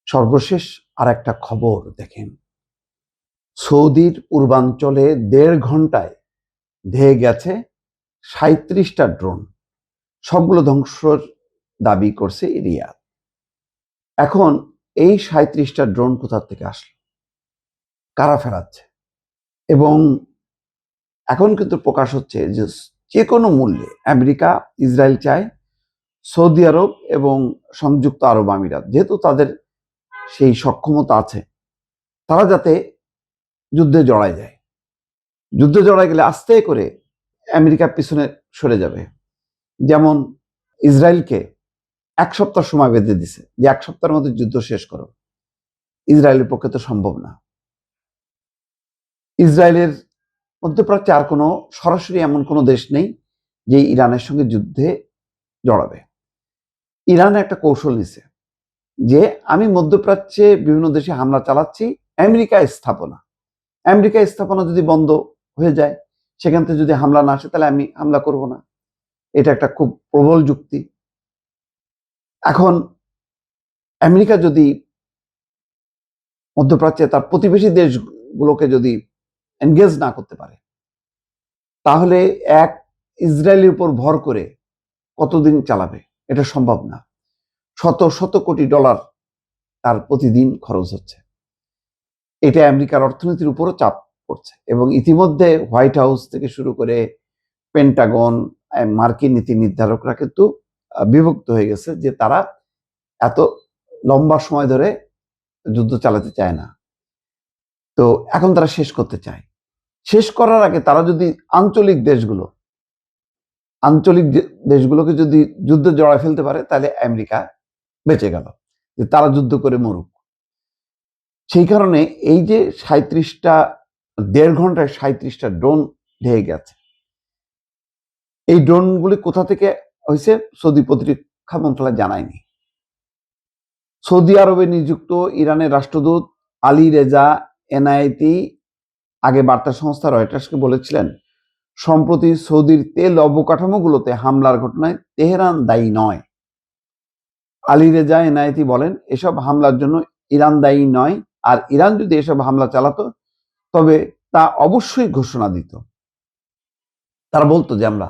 সর্বশেষ আর একটা খবর দেখেন, সৌদির পূর্বাঞ্চলে ১.৫ ঘন্টায় ধেয়ে গেছে ৩৭টা ড্রোন। সবগুলো ধ্বংসর দাবি করছে রিয়াদ। এখন এই ৩৭টা ড্রোন কোথা থেকে আসলো, কারা ফেরাচ্ছে? এবং এখন কিন্তু প্রকাশ হচ্ছে যে কোনো মূল্যে আমেরিকা, ইসরায়েল চায় সৌদি আরব এবং সংযুক্ত আরব আমিরাত, যেহেতু তাদের সেই সক্ষমতা আছে, তারা যাতে যুদ্ধে জড়ায় যায়। যুদ্ধে জড়ায় গেলে আস্তে করে আমেরিকার পিছনে সরে যাবে। যেমন ইসরায়েলকে ১ সপ্তাহ সময় বেঁধে দিছে যে ১ সপ্তাহের মধ্যে যুদ্ধ শেষ করো। ইসরায়েলের পক্ষে তো সম্ভব না। ইসরায়েলের মধ্যপ্রাচ্যে আর কোনো সরাসরি এমন কোনো দেশ নেই যে ইরানের সঙ্গে যুদ্ধে জড়াবে। ইরান একটা কৌশল নিছে যে আমি মধ্যপ্রাচ্যে বিভিন্ন দেশে হামলা চালাচ্ছি, আমেরিকা স্থাপনা যদি বন্ধ হয়ে যায়, সেখান থেকে যদি হামলা না আসে, তাহলে আমি হামলা করব না। এটা একটা খুব প্রবল যুক্তি। এখন আমেরিকা যদি মধ্যপ্রাচ্যে তার প্রতিবেশী দেশগুলোকে যদি এনগেজ না করতে পারে, তাহলে এক ইসরায়েলের উপর ভর করে কতদিন চালাবে? এটা সম্ভব না। শত শত কোটি ডলার তার প্রতিদিন খরচ হচ্ছে। এটা আমেরিকার অর্থনীতির উপরও চাপ পড়ছে এবং ইতিমধ্যে হোয়াইট হাউস থেকে শুরু করে পেন্টাগন, মার্কিন নীতি নির্ধারকরা কিন্তু বিভক্ত হয়ে গেছে যে তারা এত লম্বা সময় ধরে যুদ্ধ চালাতে চায় না। তো এখন তারা শেষ করতে চায়। শেষ করার আগে তারা যদি আঞ্চলিক দেশগুলোকে যদি যুদ্ধে জড়ায় ফেলতে পারে, তাহলে আমেরিকা বেঁচে গেল, যে তারা যুদ্ধ করে মরুক। সেই কারণে এই যে ৩৭টা ১.৫ ঘন্টায় ৩৭টা ড্রোন ঢেয়ে গেছে, এই ড্রোনগুলি কোথা থেকে হয়েছে সৌদি প্রতিরক্ষা মন্ত্রণালয় জানায়নি। সৌদি আরবে নিযুক্ত ইরানের রাষ্ট্রদূত আলী রেজা এনায়েতি আগে বার্তা সংস্থা রয়টার্সকে বলেছিলেন, সম্প্রতি সৌদির তেল অবকাঠামোগুলোতে হামলার ঘটনায় তেহরান দায়ী নয়। আলী রেজা এনায়েতি বলেন, এসব হামলার জন্য ইরান দায়ী নয়, আর ইরান যদি এসব হামলা চালাতো তবে তা অবশ্যই ঘোষণা দিত। তারা বলতো যে আমরা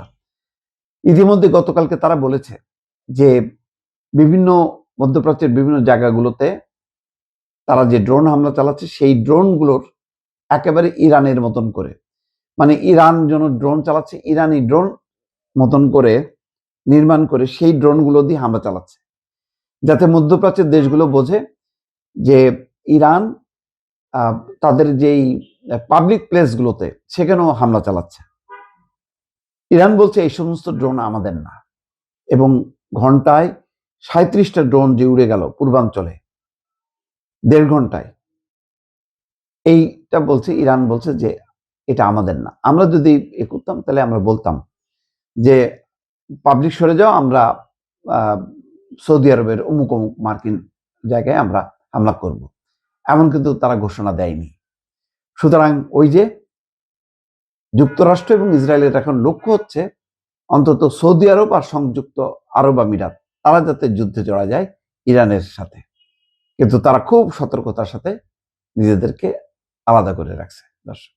ইতিমধ্যে গতকালকে তারা বলেছে যে বিভিন্ন মধ্যপ্রাচ্যের বিভিন্ন জায়গাগুলোতে তারা যে ড্রোন হামলা চালাচ্ছে, সেই ড্রোনগুলোর একেবারে ইরানের মতন করে, মানে ইরান যেন ড্রোন চালাচ্ছে, ইরানি ড্রোন মতন করে নির্মাণ করে সেই ড্রোনগুলো দিয়ে হামলা চালাচ্ছে, যাতে মধ্যপ্রাচ্যের দেশগুলো বোঝে যে ইরান তাদের যেই পাবলিক প্লেসগুলোতে সেখানেও হামলা চালাচ্ছে। ইরান বলছে এই সমস্ত ড্রোন আমাদের না, এবং ঘন্টায় ৩৭টা ড্রোন যে উড়ে গেল পূর্বাঞ্চলে ১.৫ ঘন্টায়, এইটা বলছে ইরান বলছে যে এটা আমাদের না। আমরা যদি এ করতাম তাহলে আমরা বলতাম যে পাবলিক সরে যাও, আমরা সৌদি আরবের অমুক অমুক মার্কিন জায়গায় আমরা হামলা করব, এমন কিন্তু তারা ঘোষণা দেয়নি। সুতরাং ওই যে যুক্তরাষ্ট্র এবং ইসরায়েলের এখন লক্ষ্য হচ্ছে অন্তত সৌদি আরব আর সংযুক্ত আরব আমিরাত, তারা যাতে যুদ্ধে জড়া যায় ইরানের সাথে, কিন্তু তারা খুব সতর্কতার সাথে নিজেদেরকে আলাদা করে রাখছে। দর্শক।